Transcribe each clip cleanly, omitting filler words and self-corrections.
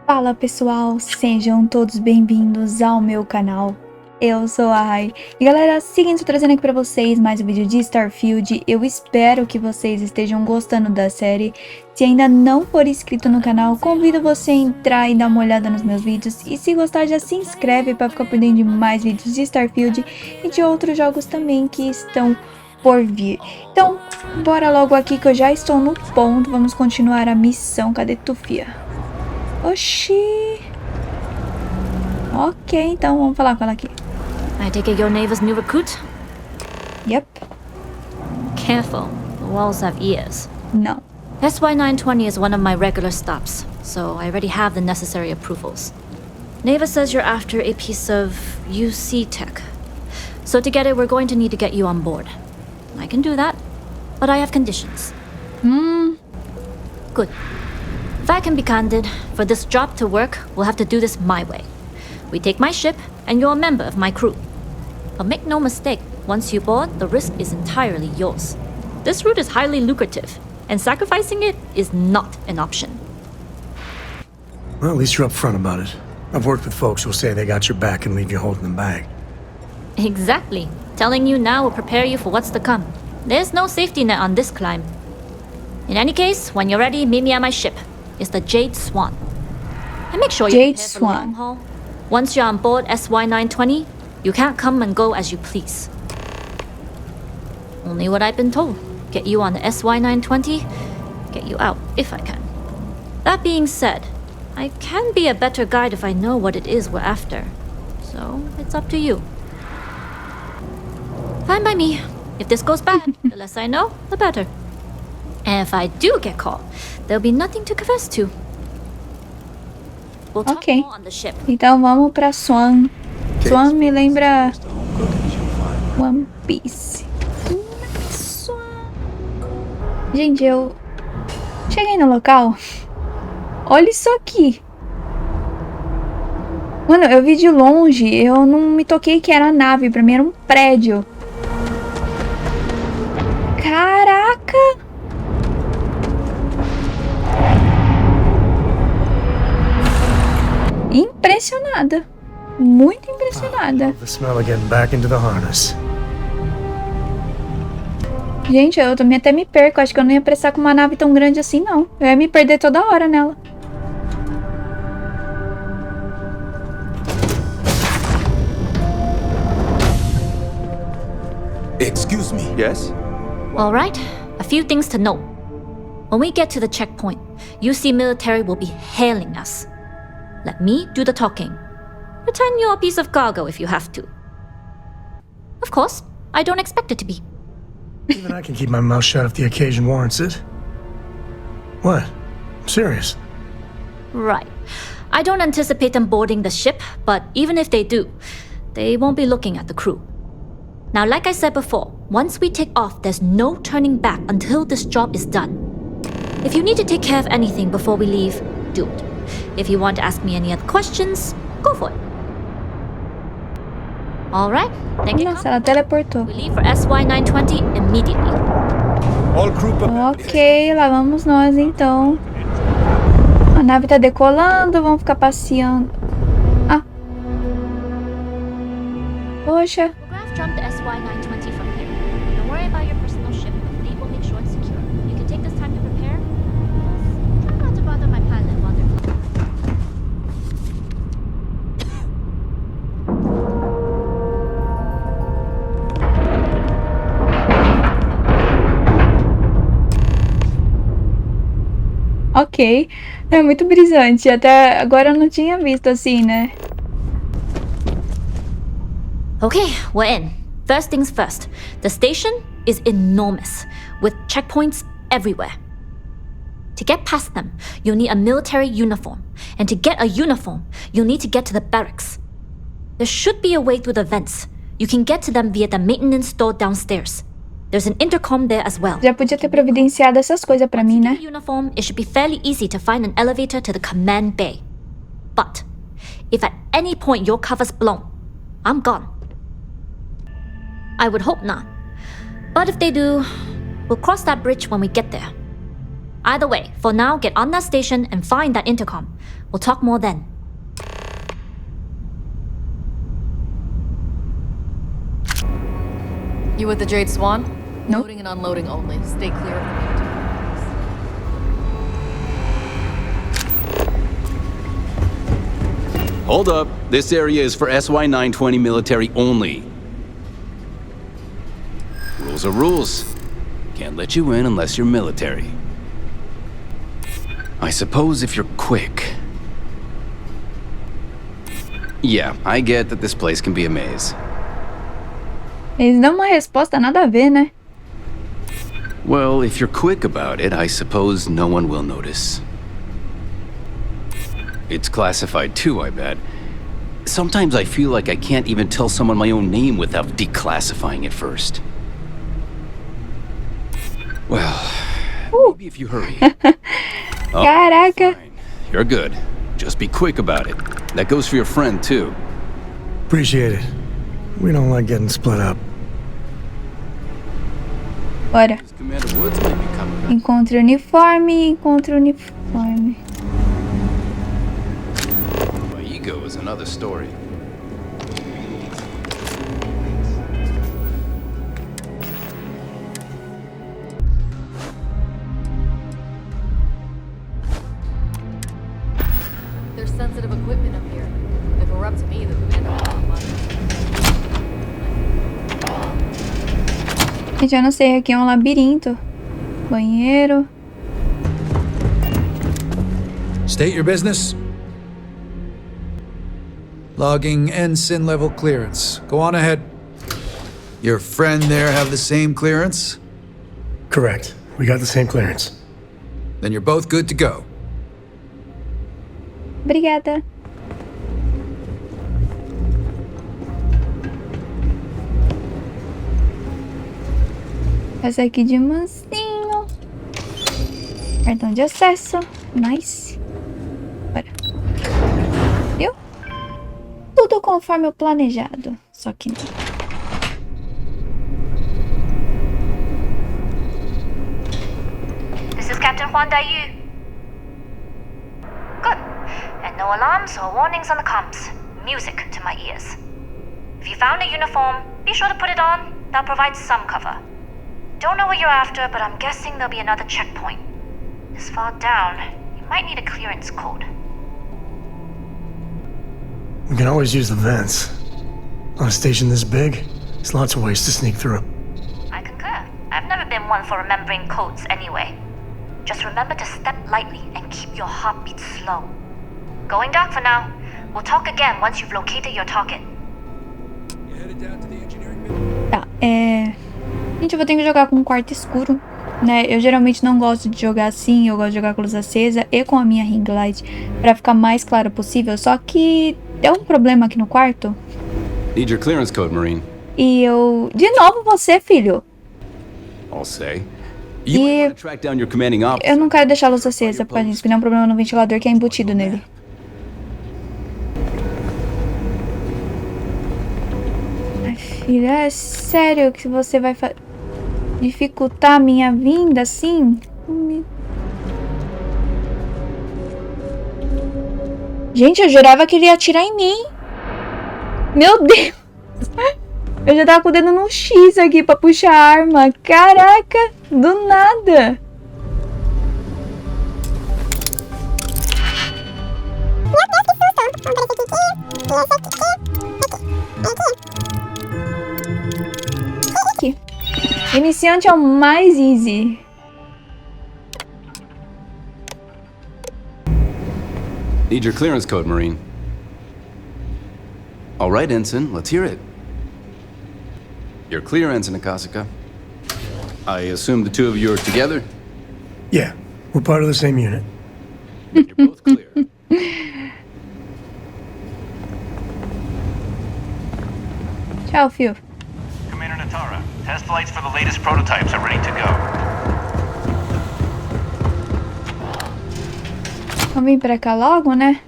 Fala pessoal, sejam todos bem-vindos ao meu canal. Eu sou a Rai. E galera, seguinte, tô trazendo aqui pra vocês mais um vídeo de Starfield. Eu espero que vocês estejam gostando da série. Se ainda não for inscrito no canal, convido você a entrar e dar uma olhada nos meus vídeos. E se gostar, já se inscreve pra ficar por dentro de mais vídeos de Starfield e de outros jogos também que estão por vir. Então, bora logo aqui que eu já estou no ponto. Vamos continuar a missão. Cadê tu, fia? Oxi. Ok, então vamos falar com ela aqui. I take it your neighbor's new recruit? Yep. Careful, the walls have ears. Não. SY920 is one of my regular stops, so I already have the necessary approvals. Neva says you're after a piece of UC tech. So to get it, we're going to need to get you on board. I can do that, but I have conditions. Good. If I can be candid, for this job to work, we'll have to do this my way. We take my ship, and you're a member of my crew. But make no mistake, once you board, the risk is entirely yours. This route is highly lucrative, and sacrificing it is not an option. Well, at least you're upfront about it. I've worked with folks who'll say they got your back and leave you holding them back. Exactly. Telling you now will prepare you for what's to come. There's no safety net on this climb. In any case, when you're ready, meet me at my ship. It's the Jade Swan. And make sure you're prepared for the long haul. Once you're on board SY920, you can't come and go as you please. Only what I've been told. Get you on the SY920, get you out if I can. That being said, I can be a better guide if I know what it is we're after. So, it's up to you. Fine by me. If this goes bad, the less I know, the better. And if I do get caught, there'll be nothing to confess to. We'll talk more on the ship. Então vamos pra Swan. Swan me lembra One Piece. Swan. Gente, eu cheguei no local. Olha isso aqui. Mano, eu vi de longe. Eu não me toquei que era a nave. Pra mim era um prédio. Caraca! Impressionada. Muito impressionada. The smell of getting back into the harness. Gente, eu também até me perco. Acho que eu não ia prestar com uma nave tão grande assim, não. Eu ia me perder toda hora nela. Excuse me. Yes? All right, a few things to note. When we get to the checkpoint, UC military will be hailing us. Let me do the talking. Pretend you're a piece of cargo if you have to. Of course, I don't expect it to be. Even I can keep my mouth shut if the occasion warrants it. What? I'm serious. Right. I don't anticipate them boarding the ship, but even if they do, they won't be looking at the crew. Now, like I said before, once we take off, there's no turning back until this job is done. If you need to take care of anything before we leave, do it. If you want to ask me any other questions, go for it. All right, thank you. Nossa, ela teleportou. We leave for SY920 immediately. All crew Ok, lá vamos nós então. A nave tá decolando, vamos ficar passeando. Ah. Poxa. We'll jump the SY920 from here. Don't worry about your personal ship. The fleet will make sure it's secure. You can take this time to prepare. Try not to bother my pilot while they're flying. Ok. É muito brisante. Até agora eu não tinha visto assim, né? Okay, we're in. First things first. The station is enormous, with checkpoints everywhere. To get past them, you'll need a military uniform. And to get a uniform, you'll need to get to the barracks. There should be a way through the vents. You can get to them via the maintenance store downstairs. There's an intercom there as well. Já podia ter providenciado essas coisas pra mim, né? Uniform, it should be fairly easy to find an elevator to the command bay. But if at any point your cover's blown, I'm gone. I would hope not. But if they do, we'll cross that bridge when we get there. Either way, for now, get on that station and find that intercom. We'll talk more then. You with the Jade Swan? No. Loading and unloading only. Stay clear of the main. Hold up. This area is for SY-920 military only. Rules are rules. Can't let you in unless you're military. I suppose if you're quick. Yeah, I get that this place can be a maze. Eles dão uma resposta nada a ver, né? Well, if you're quick about it, I suppose no one will notice. It's classified too, I bet. Sometimes I feel like I can't even tell someone my own name without declassifying it first. Well, maybe if you hurry. Oh, Caraca! fine. You're good. Just be quick about it. That goes for your friend, too. Appreciate it. We don't like getting split up. Bora. Commander Woods might be coming back. Encontre uniforme, encontre uniforme. My ego is another story. There's sensitive equipment up here. If it were up to me, the commander would have money. Gente, eu não sei, aqui é um labirinto. Banheiro. State your business. Logging ensign level clearance. Go on ahead. Your friend there have the same clearance? Correct. We got the same clearance. Then you're both good to go. Obrigada. Essa aqui de mansinho. Cartão de acesso. Nice. Bora. Viu? Tudo conforme o planejado. Só que não. This is Captain Huan Daiyu. Good. And no alarms or warnings on the comms. Music to my ears. If you found a uniform, be sure to put it on. That'll provide some cover. Don't know what you're after, but I'm guessing there'll be another checkpoint. This far down, you might need a clearance code. We can always use the vents. On a station this big, there's lots of ways to sneak through. I concur. I've never been one for remembering codes anyway. Just remember to step lightly and keep your heartbeat slow. Going dark for now. We'll talk again once you've located your target. Tá, Gente, eu vou ter que jogar com um quarto escuro, né? Eu geralmente não gosto de jogar assim, eu gosto de jogar com luz acesa e com a minha ring light pra ficar mais claro possível, só que deu um problema aqui no quarto. Need your clearance code, Marine. E eu... De novo você, filho! I'll say. You might want to track down your commanding officer. Eu não quero deixar a luz acesa por causa disso, que tem um problema no ventilador que é embutido nele. Ai, filho, é sério que você vai dificultar a minha vinda assim? Gente, eu jurava que ele ia atirar em mim. Meu Deus! Eu já tava com o dedo no X aqui pra puxar a arma. Caraca! Do nada! Aqui. Iniciante é o mais easy. Need your clearance code, Marine. All right, Ensign, let's hear it. You're clear, Ensign Akasaka. I assume the two of you are together? Yeah, we're part of the same unit. You're both clear. Tchau, Phil. Commander Natara, test flights for the latest prototypes are ready to go. Vamos vir pra cá logo, né?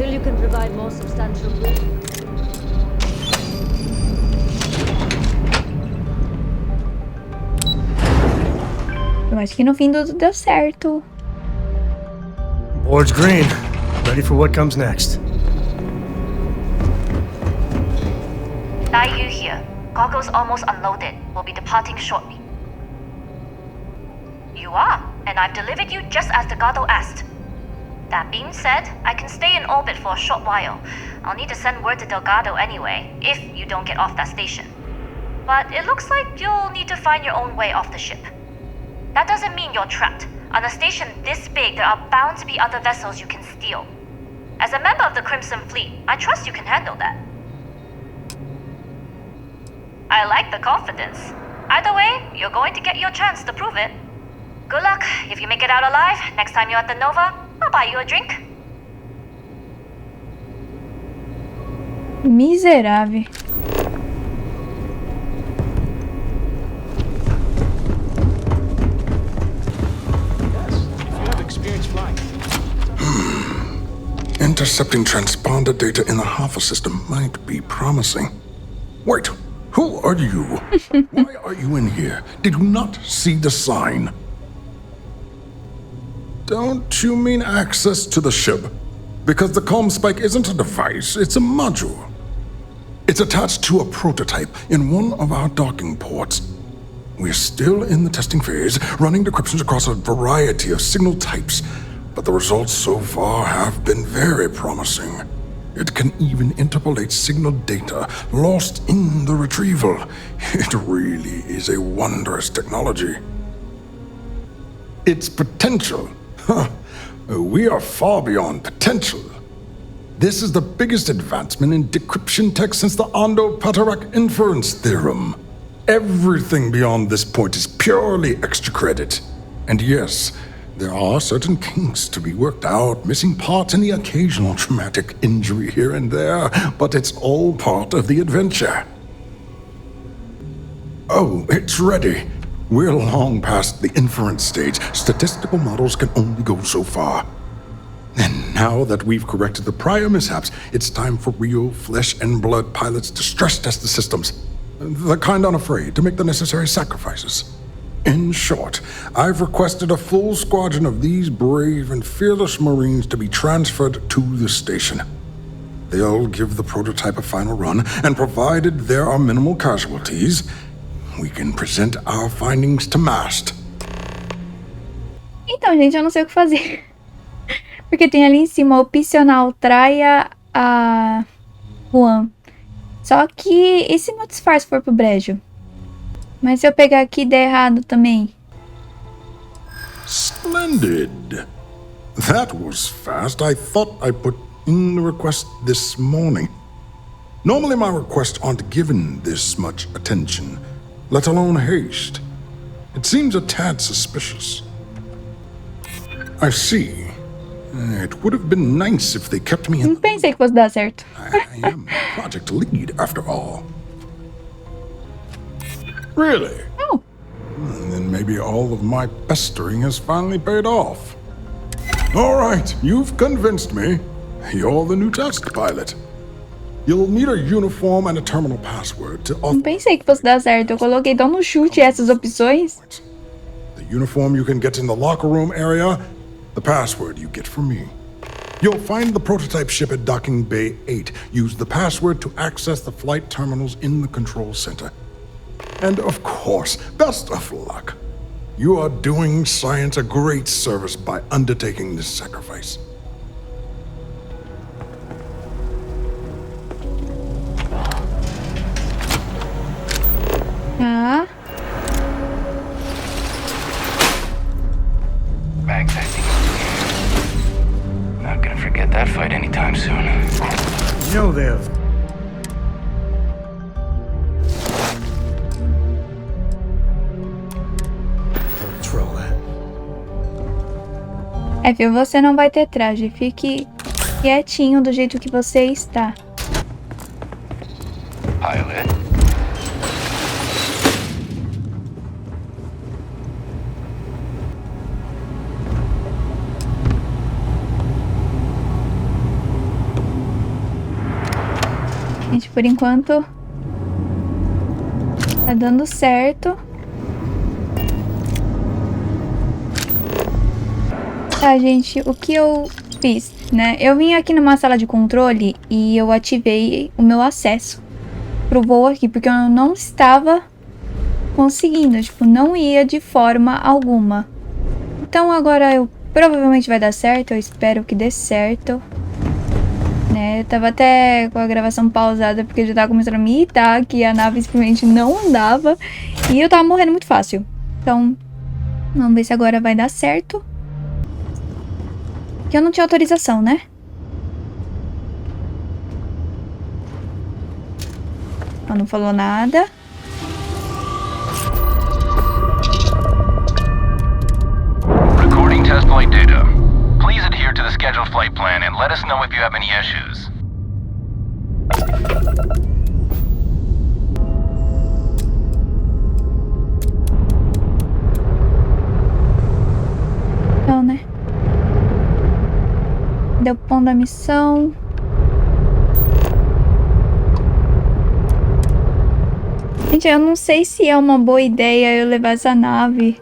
Until you can provide more substantial proof. Eu acho que no fim tudo deu certo. Board's green. Ready for what comes next. Yu here. Goggles almost unloaded. We'll be departing shortly. You are, and I've delivered you just as Delgado asked. That being said, I can stay in orbit for a short while. I'll need to send word to Delgado anyway, if you don't get off that station. But it looks like you'll need to find your own way off the ship. That doesn't mean you're trapped. On a station this big, there are bound to be other vessels you can steal. As a member of the Crimson Fleet, I trust you can handle that. I like the confidence. Either way, you're going to get your chance to prove it. Good luck. If you make it out alive, next time you're at the Nova, I'll buy you a drink. Miserável. Intercepting transponder data in the Alpha system might be promising. Wait, who are you? Why are you in here? Did you not see the sign? Don't you mean access to the ship? Because the comm spike isn't a device, it's a module. It's attached to a prototype in one of our docking ports. We're still in the testing phase, running decryptions across a variety of signal types, but the results so far have been very promising. It can even interpolate signal data lost in the retrieval. It really is a wondrous technology. Its potential. We are far beyond potential. This is the biggest advancement in decryption tech since the Ondo-Patarak inference theorem. Everything beyond this point is purely extra credit. And yes, there are certain kinks to be worked out, missing parts and the occasional traumatic injury here and there, but it's all part of the adventure. Oh, it's ready. We're long past the inference stage. Statistical models can only go so far. And now that we've corrected the prior mishaps, it's time for real flesh and blood pilots to stress test the systems. The kind unafraid to make the necessary sacrifices. In short, I've requested a full squadron of these brave and fearless Marines to be transferred to the station. They'll give the prototype a final run, and provided there are minimal casualties, we can present our findings to Mast. Então, gente, eu não sei o que fazer. Porque tem ali em cima, opcional, traia a Juan. Só que, e se meu disfarce for pro brejo? Mas se eu pegar aqui e der errado também? Splendid. That was fast. I thought I put in the request this morning. Normally my requests aren't given this much attention, let alone haste. It seems a tad suspicious. I see. It would have been nice if they kept me in. Não pensei que fosse dar certo. I am project lead, after all. Really? Oh. Then maybe all of my pestering has finally paid off. All right, you've convinced me. You're the new test pilot. You'll need a uniform and a terminal password to Não pensei que fosse dar certo. Eu coloquei tão no chute essas opções. The uniform you can get in the locker room area, the password you get from me. You'll find the prototype ship at Docking Bay 8. Use the password to access the flight terminals in the control center. And of course, best of luck. You are doing science a great service by undertaking this sacrifice. Ah. Bags, I think. Not gonna forget that fight anytime soon. You know they have. F, você não vai ter traje. Fique quietinho do jeito que você está. Pilot. por enquanto tá dando certo. Tá, gente, o que eu fiz, né? Eu vim aqui numa sala de controle e eu ativei o meu acesso pro voo aqui, porque eu não estava conseguindo, tipo, não ia de forma alguma. Então agora provavelmente vai dar certo, eu espero que dê certo. Né, eu tava até com a gravação pausada porque já tava começando a me irritar que a nave simplesmente não andava e eu tava morrendo muito fácil. Então, vamos ver se agora vai dar certo. Que eu não tinha autorização, né? Ela não falou nada. Recording test flight data. Please adhere to the scheduled flight plan and let us know if you have any issues. Então, né? Deu ponto da missão. Gente, eu não sei se é uma boa ideia eu levar essa nave.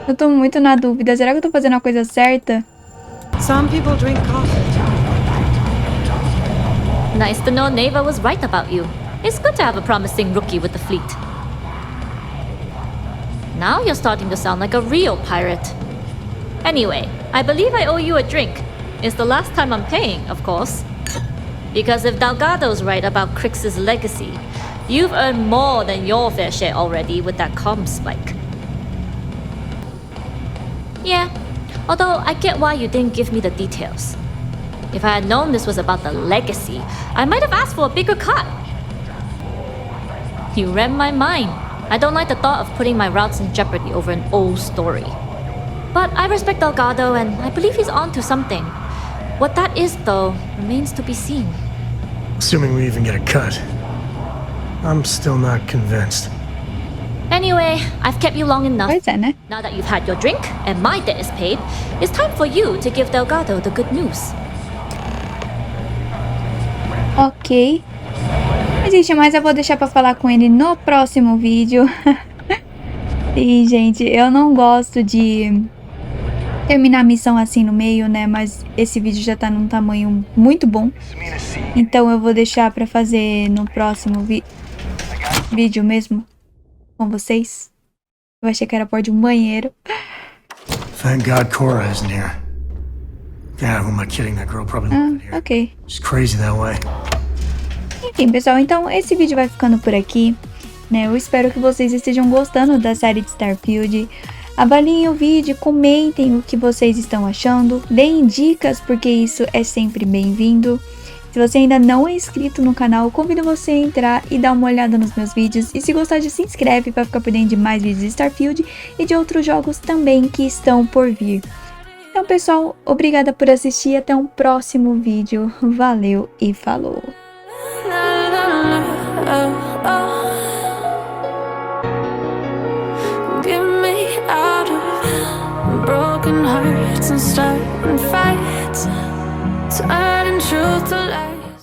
Eu tô muito na dúvida. Será que eu tô fazendo a coisa certa? Some people drink coffee. Nice to know Neva was right about you. It's good to have a promising rookie with the fleet. Now you're starting to sound like a real pirate. Anyway, I believe I owe you a drink. It's the last time I'm paying, of course. Because if Delgado's right about Crix's legacy, you've earned more than your fair share already with that comm spike. Yeah, although I get why you didn't give me the details. If I had known this was about the legacy, I might have asked for a bigger cut. You read my mind. I don't like the thought of putting my routes in jeopardy over an old story. But I respect Delgado and I believe he's onto something. What that is, though, remains to be seen. Assuming we even get a cut. I'm still not convinced. Anyway, I've kept you long enough. Pois é, né? Now that you've had your drink and my debt is paid, it's time for you to give Delgado the good news. Ok. Existe, mas eu vou deixar pra falar com ele no próximo vídeo. E, gente, eu não gosto de terminar a missão assim no meio, né? Mas esse vídeo já tá num tamanho muito bom. Então eu vou deixar pra fazer no próximo vídeo mesmo com vocês. Eu achei que era a porta de um banheiro. Thank God Cora isn't here. God, who am I kidding? That girl probably lived here. Ok. She's crazy that way. Enfim, pessoal, então esse vídeo vai ficando por aqui, né? Eu espero que vocês estejam gostando da série de Starfield. Avaliem o vídeo, comentem o que vocês estão achando, deem dicas, porque isso é sempre bem-vindo. Se você ainda não é inscrito no canal, convido você a entrar e dar uma olhada nos meus vídeos. E se gostar, se inscreve para ficar por dentro de mais vídeos de Starfield e de outros jogos também que estão por vir. Então, pessoal, obrigada por assistir. Até um próximo vídeo. Valeu e falou!